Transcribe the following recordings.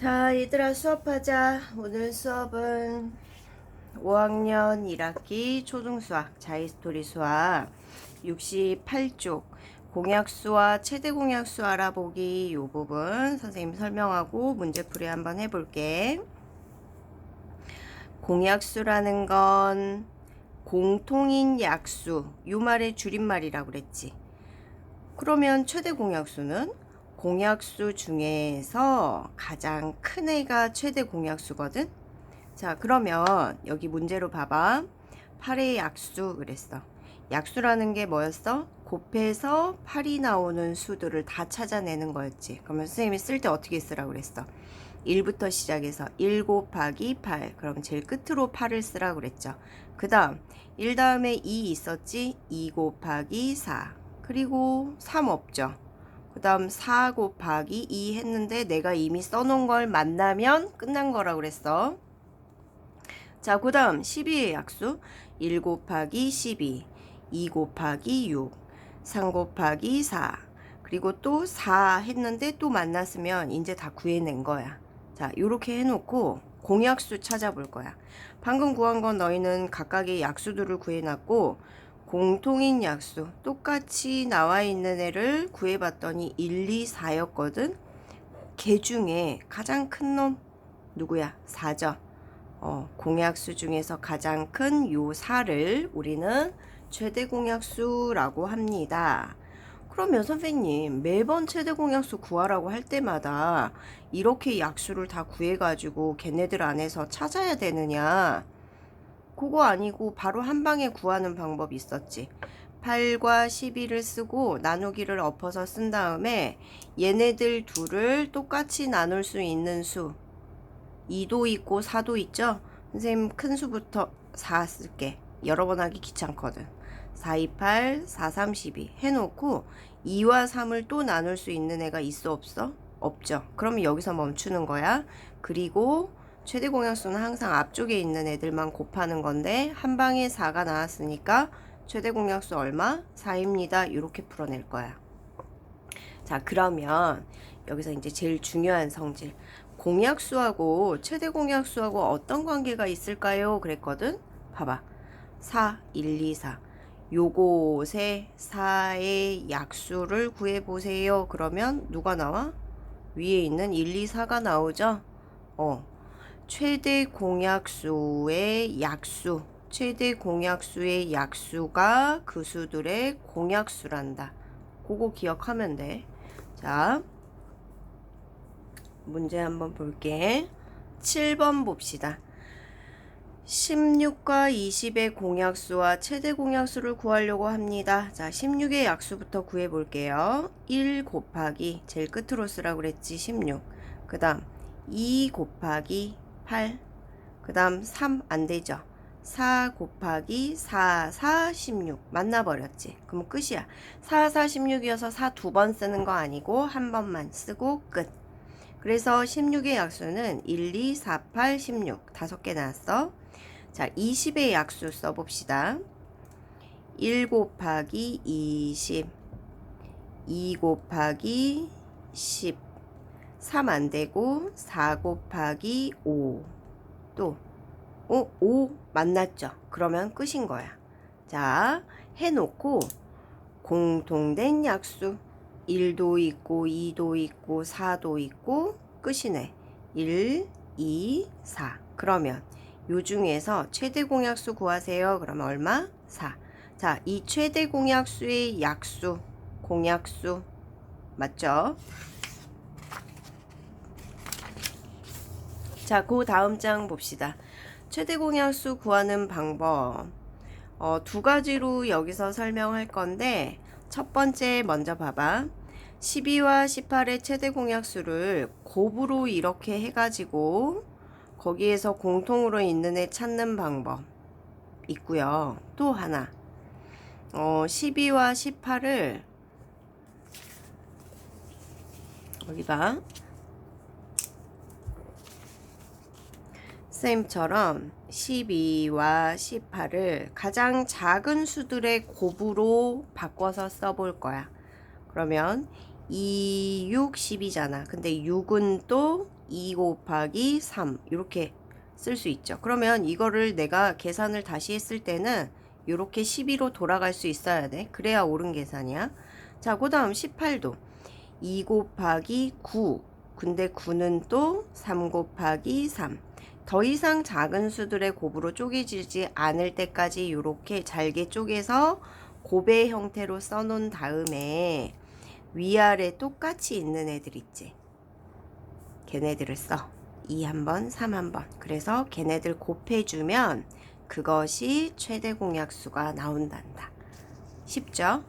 자, 얘들아 수업하자. 오늘 수업은 5학년 1학기 초등수학 자기스토리 수학 68쪽 공약수와 최대 공약수 알아보기 요 부분 선생님 설명하고 문제풀이 한번 해볼게. 공약수라는 건 공통인 약수, 요 말의 줄임말이라고 그랬지. 그러면 최대 공약수는 공약수 중에서 가장 큰 애가 최대 공약수거든. 자, 그러면 여기 문제로 봐봐. 8의 약수 그랬어. 약수라는 게 뭐였어? 곱해서 8이 나오는 수들을 다 찾아내는 거였지. 그러면 선생님이 쓸 때 어떻게 쓰라고 그랬어? 1부터 시작해서 1 곱하기 8. 그럼 제일 끝으로 8을 쓰라고 그랬죠. 그 다음 1 다음에 2 있었지? 2 곱하기 4. 그리고 3 없죠. 그 다음 4 곱하기 2 했는데 내가 이미 써놓은 걸 만나면 끝난 거라고 그랬어. 자, 그 다음 12의 약수 1 곱하기 12, 2 곱하기 6, 3 곱하기 4, 그리고 또 4 했는데 또 만났으면 이제 다 구해낸 거야. 자, 요렇게 해놓고 공약수 찾아볼 거야. 방금 구한 건 너희는 각각의 약수들을 구해놨고 공통인 약수 똑같이 나와 있는 애를 구해봤더니 1, 2, 4였거든. 걔 중에 가장 큰 놈 누구야? 4죠. 공약수 중에서 가장 큰 요 4를 우리는 최대 공약수라고 합니다. 그러면 선생님 매번 최대 공약수 구하라고 할 때마다 이렇게 약수를 다 구해가지고 걔네들 안에서 찾아야 되느냐? 그거 아니고 바로 한 방에 구하는 방법이 있었지. 8과 12를 쓰고 나누기를 엎어서 쓴 다음에 얘네들 둘을 똑같이 나눌 수 있는 수 2도 있고 4도 있죠? 선생님 큰 수부터 4 쓸게. 여러 번 하기 귀찮거든. 4, 2, 8, 4, 3, 12 해놓고 2와 3을 또 나눌 수 있는 애가 있어 없어? 없죠. 그러면 여기서 멈추는 거야. 그리고 최대 공약수는 항상 앞쪽에 있는 애들만 곱하는 건데 한 방에 4가 나왔으니까 최대 공약수 얼마? 4입니다. 이렇게 풀어낼 거야. 자, 그러면 여기서 이제 제일 중요한 성질. 공약수하고 최대 공약수하고 어떤 관계가 있을까요? 그랬거든. 봐봐. 4, 1, 2, 4. 요곳에 4의 약수를 구해보세요. 그러면 누가 나와? 위에 있는 1, 2, 4가 나오죠? 최대 공약수의 약수. 최대 공약수의 약수가 그 수들의 공약수란다. 그거 기억하면 돼. 자, 문제 한번 볼게. 7번 봅시다. 16과 20의 공약수와 최대 공약수를 구하려고 합니다. 자, 16의 약수부터 구해볼게요. 1 곱하기 제일 끝으로 쓰라고 그랬지. 16. 그 다음 2 곱하기 8. 그 다음 3 안되죠. 4 곱하기 4, 4, 16 만나버렸지. 그럼 끝이야. 4, 4, 16이어서 4 두 번 쓰는 거 아니고 한 번만 쓰고 끝. 그래서 16의 약수는 1, 2, 4, 8, 16 5개 나왔어. 자, 20의 약수 써봅시다. 1 곱하기 20, 2 곱하기 10, 3 안되고 4 곱하기 5, 또 5 만났죠. 그러면 끝인 거야. 자, 해놓고 공통된 약수 1도 있고 2도 있고 4도 있고 끝이네. 1, 2, 4. 그러면 요 중에서 최대 공약수 구하세요. 그러면 얼마? 4. 자, 이 최대 공약수의 약수, 공약수 맞죠? 자, 그 다음 장 봅시다. 최대 공약수 구하는 방법. 두 가지로 여기서 설명할 건데 첫 번째 먼저 봐봐. 12와 18의 최대 공약수를 곱으로 이렇게 해가지고 거기에서 공통으로 있는 애 찾는 방법 있고요. 또 하나 12와 18을 여기 봐. 쌤처럼 12와 18을 가장 작은 수들의 곱으로 바꿔서 써볼 거야. 그러면 2, 6, 10이잖아. 근데 6은 또 2 곱하기 3 이렇게 쓸 수 있죠. 그러면 이거를 내가 계산을 다시 했을 때는 이렇게 12로 돌아갈 수 있어야 돼. 그래야 옳은 계산이야. 자, 그 다음 18도 2 곱하기 9. 근데 9는 또 3 곱하기 3. 더 이상 작은 수들의 곱으로 쪼개지지 않을 때까지 이렇게 잘게 쪼개서 곱의 형태로 써놓은 다음에 위아래 똑같이 있는 애들 있지. 걔네들을 써. 2 한 번, 3 한 번. 그래서 걔네들 곱해주면 그것이 최대 공약수가 나온단다. 쉽죠?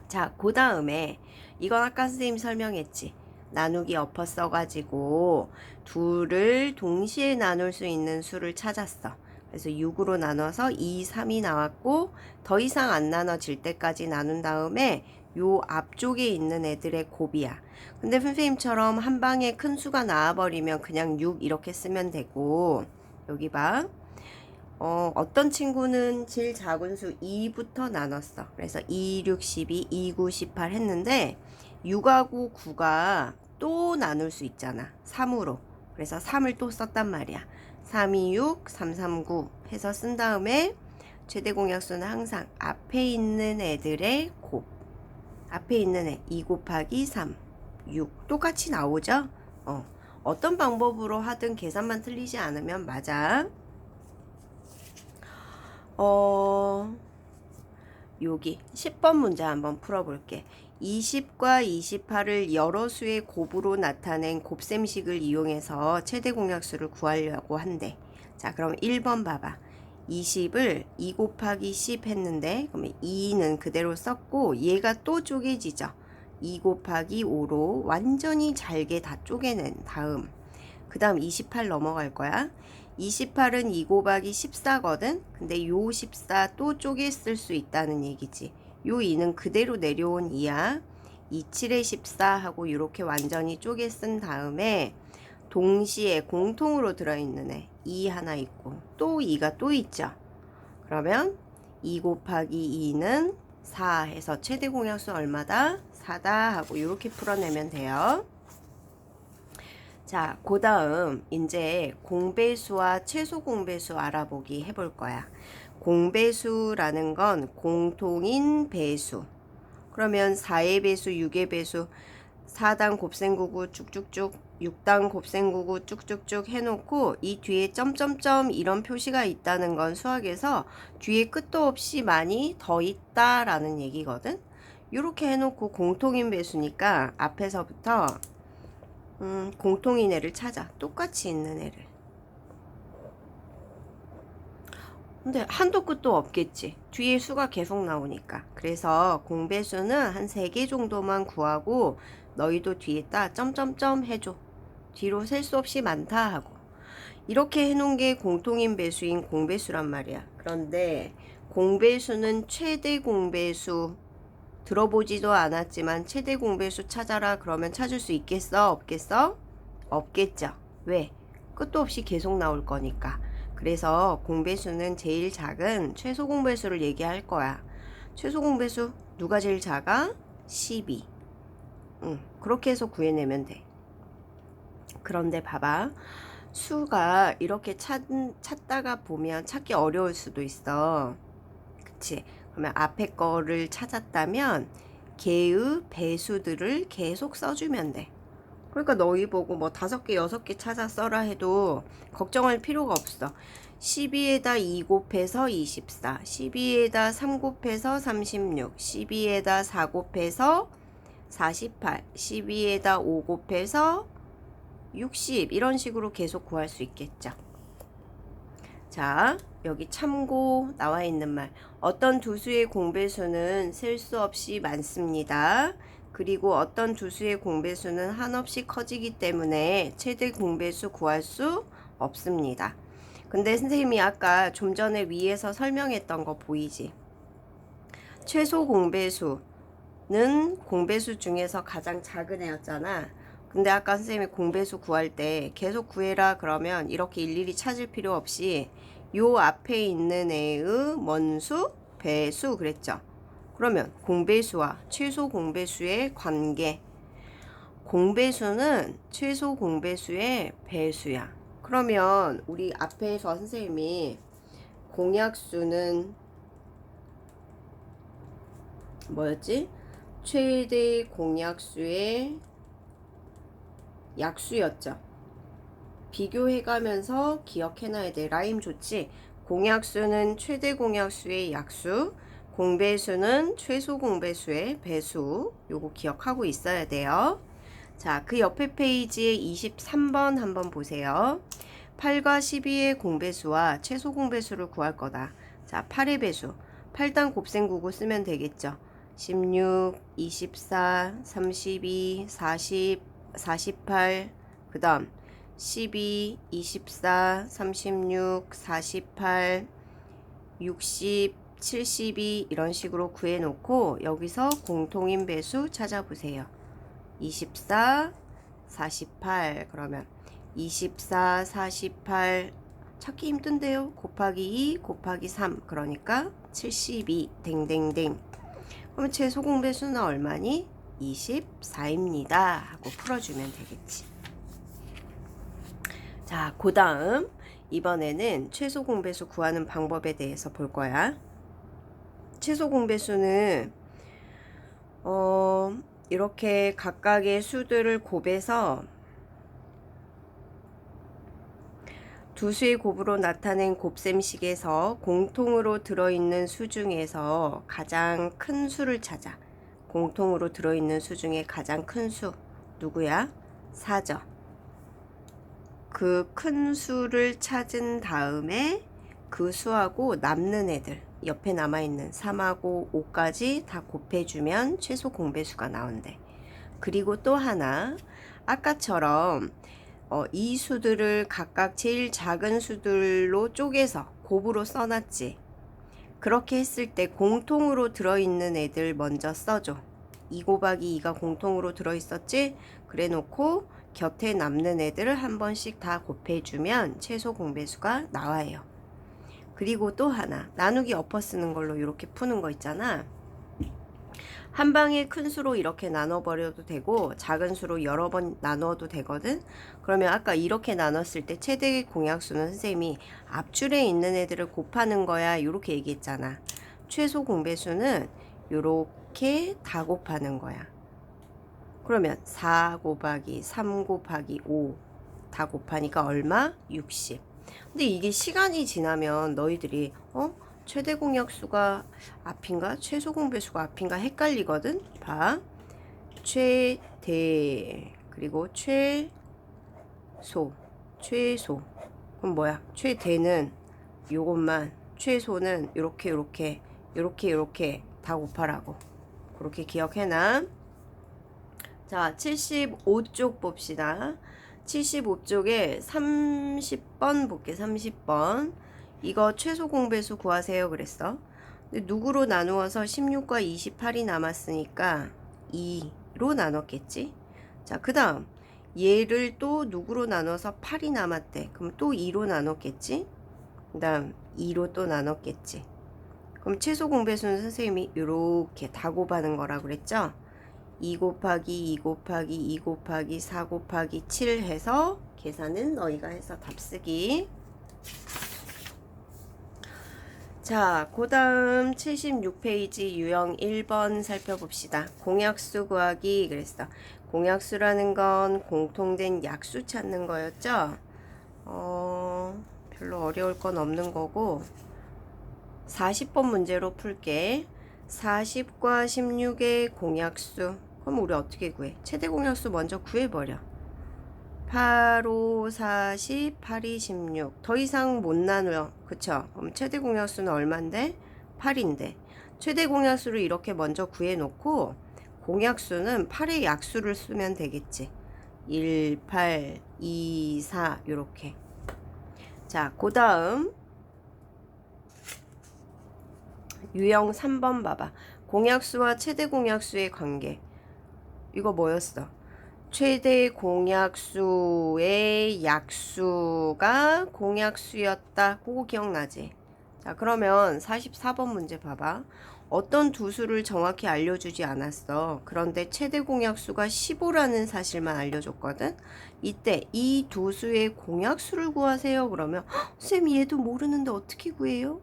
자, 그 다음에 이건 아까 선생님 설명했지. 나누기 엎어 써가지고 둘을 동시에 나눌 수 있는 수를 찾았어. 그래서 6으로 나눠서 2, 3이 나왔고 더 이상 안 나눠질 때까지 나눈 다음에 요 앞쪽에 있는 애들의 곱이야. 근데 선생님처럼 한 방에 큰 수가 나와버리면 그냥 6 이렇게 쓰면 되고 여기 봐. 어떤 친구는 제일 작은 수 2부터 나눴어. 그래서 2, 6, 12, 2, 9, 18 했는데 6하고 9가 또 나눌 수 있잖아. 3으로. 그래서 3을 또 썼단 말이야. 3, 2, 6, 3, 3, 9 해서 쓴 다음에 최대 공약수는 항상 앞에 있는 애들의 곱. 앞에 있는 애 2 곱하기 3, 6 똑같이 나오죠? 어떤 방법으로 하든 계산만 틀리지 않으면 맞아. 여기 10번 문제 한번 풀어볼게. 20과 28을 여러 수의 곱으로 나타낸 곱셈식을 이용해서 최대 공약수를 구하려고 한대. 자, 그럼 1번 봐봐. 20을 2 곱하기 10 했는데 그러면 2는 그대로 썼고 얘가 또 쪼개지죠. 2 곱하기 5로 완전히 잘게 다 쪼개낸 다음 그 다음 28 넘어갈 거야. 28은 2 곱하기 14거든. 근데 요 14 또 쪼개 쓸 수 있다는 얘기지. 요 2는 그대로 내려온 2야. 27에 14 하고 이렇게 완전히 쪼개 쓴 다음에 동시에 공통으로 들어있는 애 2 하나 있고 또 2가 또 있죠. 그러면 2 곱하기 2는 4 해서 최대 공약수 얼마다? 4다 하고 이렇게 풀어내면 돼요. 자, 그 다음 이제 공배수와 최소 공배수 알아보기 해볼 거야. 공배수라는 건 공통인 배수. 그러면 4의 배수, 6의 배수, 4단 곱셈구구 쭉쭉쭉, 6단 곱셈구구 쭉쭉쭉 해놓고 이 뒤에 점점점 이런 표시가 있다는 건 수학에서 뒤에 끝도 없이 많이 더 있다라는 얘기거든. 이렇게 해놓고 공통인 배수니까 앞에서부터 공통인 애를 찾아. 똑같이 있는 애를. 근데 한도 끝도 없겠지. 뒤에 수가 계속 나오니까. 그래서 공배수는 한 3개 정도만 구하고 너희도 뒤에다 점점점 해줘. 뒤로 셀 수 없이 많다 하고. 이렇게 해놓은 게 공통인 배수인 공배수란 말이야. 그런데 공배수는 최대 공배수 들어보지도 않았지만 최대 공배수 찾아라 그러면 찾을 수 있겠어? 없겠어? 없겠죠. 왜? 끝도 없이 계속 나올 거니까. 그래서 공배수는 제일 작은 최소 공배수를 얘기할 거야. 최소 공배수 누가 제일 작아? 12. 그렇게 해서 구해내면 돼. 그런데 봐봐. 수가 이렇게 찾다가 보면 찾기 어려울 수도 있어. 그치? 그러면 앞에 거를 찾았다면 걔의 배수들을 계속 써주면 돼. 그러니까 너희 보고 뭐 5개, 6개 찾아 써라 해도 걱정할 필요가 없어. 12에다 2 곱해서 24, 12에다 3 곱해서 36, 12에다 4 곱해서 48, 12에다 5 곱해서 60 이런 식으로 계속 구할 수 있겠죠. 자, 여기 참고 나와 있는 말. 어떤 두 수의 공배수는 셀 수 없이 많습니다. 그리고 어떤 두 수의 공배수는 한없이 커지기 때문에 최대 공배수 구할 수 없습니다. 근데 선생님이 아까 좀 전에 위에서 설명했던 거 보이지? 최소 공배수는 공배수 중에서 가장 작은 애였잖아. 근데 아까 선생님이 공배수 구할 때 계속 구해라 그러면 이렇게 일일이 찾을 필요 없이 요 앞에 있는 애의 먼수, 배수 그랬죠. 그러면 공배수와 최소 공배수의 관계. 공배수는 최소 공배수의 배수야. 그러면 우리 앞에서 선생님이 공약수는 뭐였지? 최대 공약수의 약수였죠. 비교해가면서 기억해놔야 돼. 라임 좋지? 공약수는 최대 공약수의 약수, 공배수는 최소 공배수의 배수. 요거 기억하고 있어야 돼요. 자, 그 옆에 페이지에 23번 한번 보세요. 8과 12의 공배수와 최소 공배수를 구할 거다. 자, 8의 배수. 8단 곱셈9구 쓰면 되겠죠. 16, 24, 32, 40, 48, 그 다음 12, 24, 36, 48, 60, 72 이런 식으로 구해놓고 여기서 공통인 배수 찾아보세요. 24, 48 그러면 24, 48 찾기 힘든데요. 곱하기 2 곱하기 3 그러니까 72 댕댕댕. 그러면 최소 공배수는 얼마니? 24입니다 하고 풀어주면 되겠지. 자, 그 다음 이번에는 최소 공배수 구하는 방법에 대해서 볼 거야. 최소 공배수는 이렇게 각각의 수들을 곱해서 두 수의 곱으로 나타낸 곱셈식에서 공통으로 들어있는 수 중에서 가장 큰 수를 찾아. 공통으로 들어있는 수 중에 가장 큰 수 누구야? 4죠. 그 큰 수를 찾은 다음에 그 수하고 남는 애들 옆에 남아있는 3하고 5까지 다 곱해주면 최소 공배수가 나온대. 그리고 또 하나 아까처럼 이 수들을 각각 제일 작은 수들로 쪼개서 곱으로 써놨지. 그렇게 했을 때 공통으로 들어있는 애들 먼저 써줘. 2 곱하기 2가 공통으로 들어있었지? 그래 놓고 곁에 남는 애들을 한 번씩 다 곱해주면 최소 공배수가 나와요. 그리고 또 하나 나누기 엎어 쓰는 걸로 이렇게 푸는 거 있잖아. 한 방에 큰 수로 이렇게 나눠버려도 되고 작은 수로 여러 번 나누어도 되거든. 그러면 아까 이렇게 나눴을 때 최대 공약수는 선생님이 앞줄에 있는 애들을 곱하는 거야 이렇게 얘기했잖아. 최소 공배수는 이렇게 다 곱하는 거야. 그러면 4 곱하기 3 곱하기 5 다 곱하니까 얼마? 60. 근데 이게 시간이 지나면 너희들이 최대 공약수가 앞인가 최소 공배수가 앞인가 헷갈리거든. 봐. 최대 그리고 최소 그럼 뭐야? 최대는 요것만 최소는 요렇게 다 곱하라고. 그렇게 기억해놔. 자, 75쪽 봅시다. 75쪽에 30번 볼게. 30번. 이거 최소 공배수 구하세요 그랬어. 근데 누구로 나누어서 16과 28이 남았으니까 2로 나눴겠지. 자, 그 다음 얘를 또 누구로 나눠서 8이 남았대. 그럼 또 2로 나눴겠지. 그 다음 2로 또 나눴겠지. 그럼 최소 공배수는 선생님이 이렇게 다 곱하는 거라고 그랬죠. 2 곱하기 2 곱하기 2 곱하기 4 곱하기 7 해서 계산은 너희가 해서 답 쓰기. 자, 그 다음 76페이지 유형 1번 살펴봅시다. 공약수 구하기 그랬어. 공약수라는 건 공통된 약수 찾는 거였죠. 별로 어려울 건 없는 거고 40번 문제로 풀게. 40과 16의 공약수. 그럼 우리 어떻게 구해? 최대 공약수 먼저 구해버려. 8, 5, 40, 8, 2, 16. 더 이상 못 나눠. 그쵸? 그럼 최대 공약수는 얼만데? 8인데. 최대 공약수를 이렇게 먼저 구해놓고 공약수는 8의 약수를 쓰면 되겠지. 1, 8, 2, 4 요렇게. 자, 그 다음 유형 3번 봐봐. 공약수와 최대 공약수의 관계. 이거 뭐였어? 최대 공약수의 약수가 공약수였다. 그거 기억나지? 자, 그러면 44번 문제 봐봐. 어떤 두 수를 정확히 알려주지 않았어. 그런데 최대 공약수가 15라는 사실만 알려줬거든. 이때 이 두 수의 공약수를 구하세요. 그러면 쌤 얘도 모르는데 어떻게 구해요?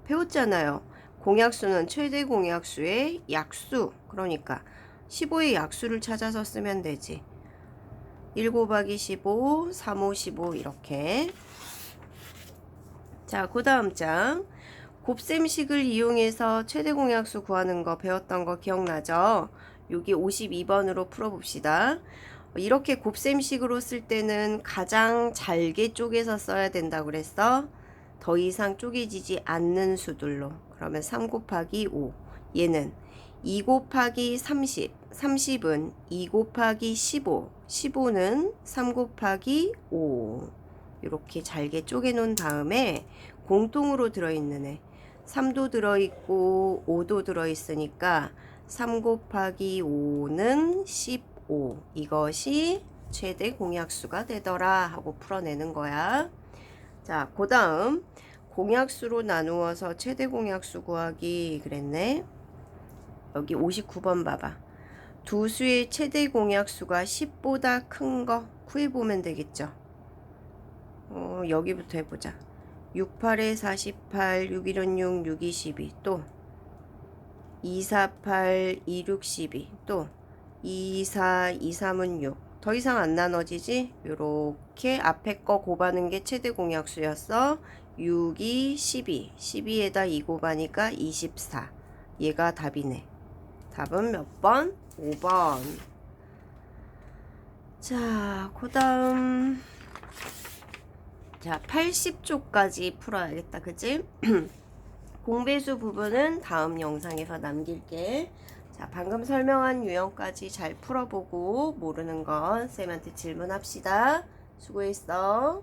배웠잖아요. 공약수는 최대 공약수의 약수. 그러니까 15의 약수를 찾아서 쓰면 되지. 1 곱하기 15, 3, 5, 15 이렇게. 자, 그 다음 장. 곱셈식을 이용해서 최대 공약수 구하는 거 배웠던 거 기억나죠? 여기 52번으로 풀어봅시다. 이렇게 곱셈식으로 쓸 때는 가장 잘게 쪼개서 써야 된다고 그랬어. 더 이상 쪼개지지 않는 수들로. 그러면 3 곱하기 5. 얘는 2 곱하기 30. 30은 2 곱하기 15. 15는 3 곱하기 5. 이렇게 잘게 쪼개 놓은 다음에 공통으로 들어있는 애 3도 들어있고 5도 들어있으니까 3 곱하기 5는 15. 이것이 최대 공약수가 되더라 하고 풀어내는 거야. 자, 그 다음 공약수로 나누어서 최대 공약수 구하기 그랬네. 여기 59번 봐봐. 두 수의 최대 공약수가 10보다 큰 거 구해보면 되겠죠. 여기부터 해보자. 6, 8에 48, 6, 1은 6, 6, 2, 12, 또 2, 4, 8, 2, 6, 12, 또 2, 4, 2, 3은 6. 더 이상 안 나눠지지? 요렇게 앞에 거 곱하는 게 최대 공약수였어. 6, 2, 12. 12에다 2 곱하니까 24. 얘가 답이네. 답은 몇 번? 5번. 자, 그 다음. 자, 80쪽까지 풀어야겠다. 그치? 공배수 부분은 다음 영상에서 남길게. 자, 방금 설명한 유형까지 잘 풀어보고 모르는 건 쌤한테 질문합시다. 수고했어.